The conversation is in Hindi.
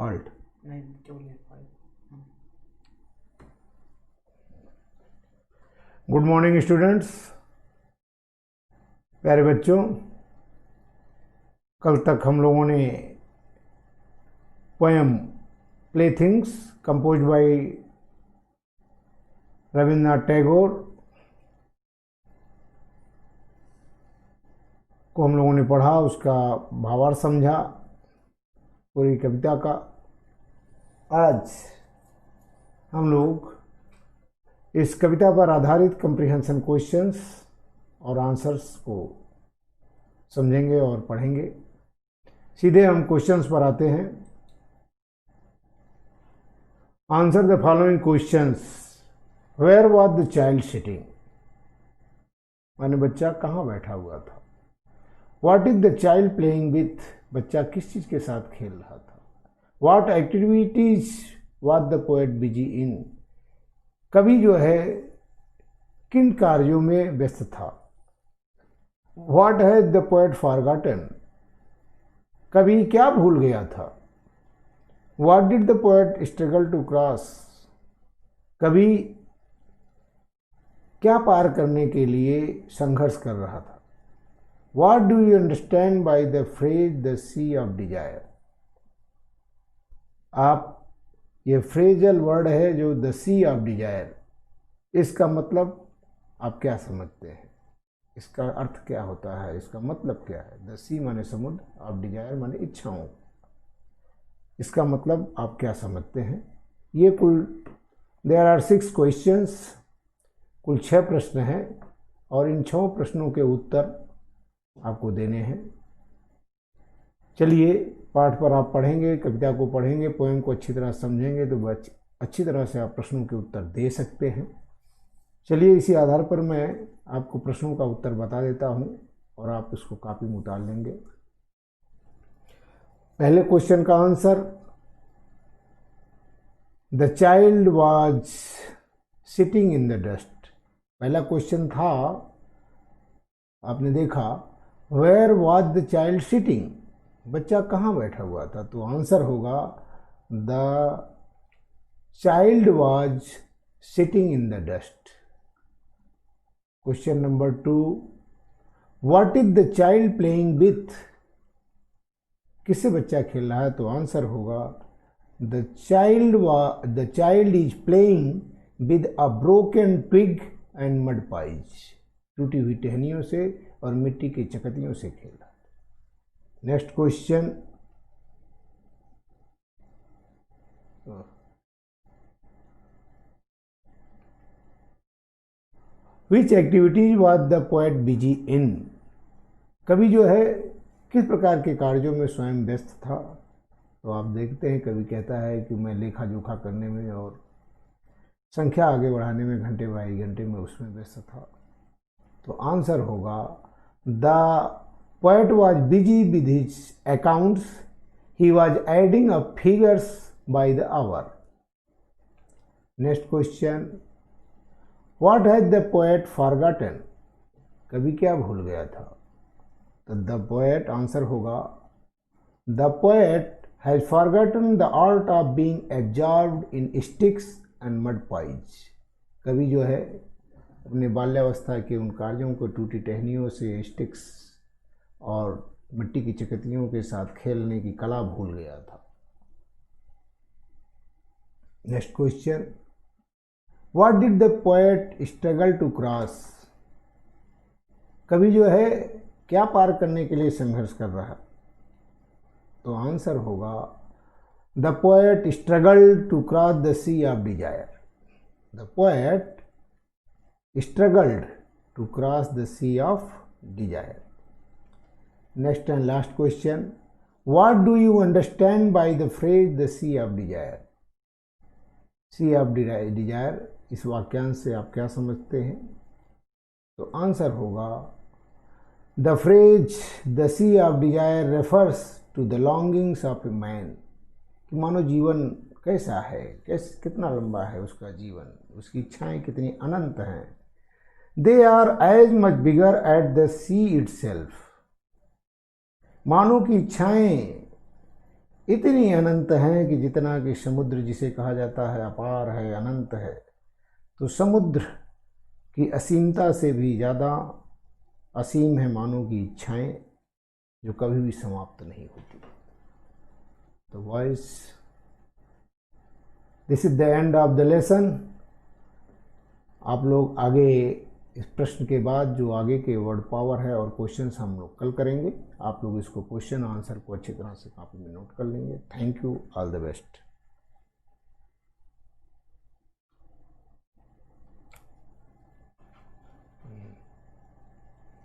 ऑल्ट नहीं केवल F5। गुड मॉर्निंग स्टूडेंट्स, प्यारे बच्चों। कल तक हम लोगों ने poem playthings composed by Rabindranath Tagore को हम लोगों ने पढ़ा, उसका भावार्थ समझा पूरी कविता का। आज हम लोग इस कविता पर आधारित कंप्रीहेंशन क्वेश्चंस और आंसर्स को समझेंगे और पढ़ेंगे। सीधे हम क्वेश्चंस पर आते हैं। Answer the following questions. Where was the child sitting? माने बच्चा कहाँ बैठा हुआ था। What is the child playing with? बच्चा किस चीज के साथ खेल रहा था। What activities was the poet busy in? कवि जो है किन कार्यों में व्यस्त था। What has the poet forgotten? कवि क्या भूल गया था। What did the poet struggle to cross? कवि क्या पार करने के लिए संघर्ष कर रहा था। What do you understand by the phrase the sea of desire? आप ये फ्रेजल वर्ड है जो द सी ऑफ डिजायर, इसका मतलब आप क्या समझते हैं, इसका अर्थ क्या होता है, इसका मतलब क्या है। द सी माने समुद्र, ऑफ डिजायर माने इच्छाओं। इसका मतलब आप क्या समझते हैं। ये कुल देयर आर 6 क्वेश्चंस, कुल 6 प्रश्न हैं और इन 6 प्रश्नों के उत्तर आपको देने हैं। चलिए पाठ पर आप पढ़ेंगे, कविता को पढ़ेंगे, पोएम को अच्छी तरह समझेंगे तो अच्छी तरह से आप प्रश्नों के उत्तर दे सकते हैं। चलिए इसी आधार पर मैं आपको प्रश्नों का उत्तर बता देता हूं और आप इसको कॉपी में उतार लेंगे। पहले क्वेश्चन का answer, the child was sitting in the dust. पहला क्वेश्चन था, आपने देखा where was the child sitting, बच्चा कहाँ बैठा हुआ था। तो आंसर होगा the child was sitting in the dust. Question number 2, what is the child playing with? किससे बच्चा खेल रहा है। तो आंसर होगा the child is playing with a broken twig and mud pies. टूटी हुई टहनियों से और मिट्टी की चकतियों से खेल रहा है। Next question, which activities was the poet busy in? कवि जो है किस प्रकार के कार्यों में स्वयं व्यस्त था। तो आप देखते हैं कवि कहता है कि मैं लेखा जोखा करने में और संख्या आगे बढ़ाने में घंटे बाई घंटे में उसमें व्यस्त था। तो आंसर होगा the poet was busy with his accounts, he was adding up figures by the hour. Next question, what has the poet forgotten? कवि क्या भूल गया था। तो द पोएट, आंसर होगा the poet has forgotten the art of being absorbed in sticks and mud pies. कवि जो है अपने बाल्यावस्था के उन कार्यों को टूटी टहनियों से, स्टिक्स और मिट्टी की चकतियों के साथ खेलने की कला भूल गया था। Next question, what did the poet struggle to cross? कवि जो है क्या पार करने के लिए संघर्ष कर रहा है। तो आंसर होगा the poet struggle to cross the sea of desire. The poet struggled to cross the sea of desire. Next and last question, what do you understand by the phrase the sea of desire? Sea of desire, इस वाक्यांश से आप क्या समझते हैं। तो आंसर होगा the phrase the sea of desire refers to the longings of a man. कि मानो जीवन कैसा है, कितना लंबा है उसका जीवन, उसकी इच्छाएं कितनी अनंत हैं। They are as much bigger at the sea itself. मानो की इच्छाएं इतनी अनंत हैं कि जितना कि समुद्र जिसे कहा जाता है अपार है, अनंत है, तो समुद्र की असीमता से भी ज़्यादा असीम है मानव की इच्छाएं, जो कभी भी समाप्त नहीं होती। तो voice, this is the end of the lesson. आप लोग आगे इस प्रश्न के बाद जो आगे के वर्ड पावर है और क्वेश्चंस हम लोग कल करेंगे। आप लोग इसको क्वेश्चन आंसर को अच्छी तरह से कॉपी में नोट कर लेंगे। Thank you, all the best.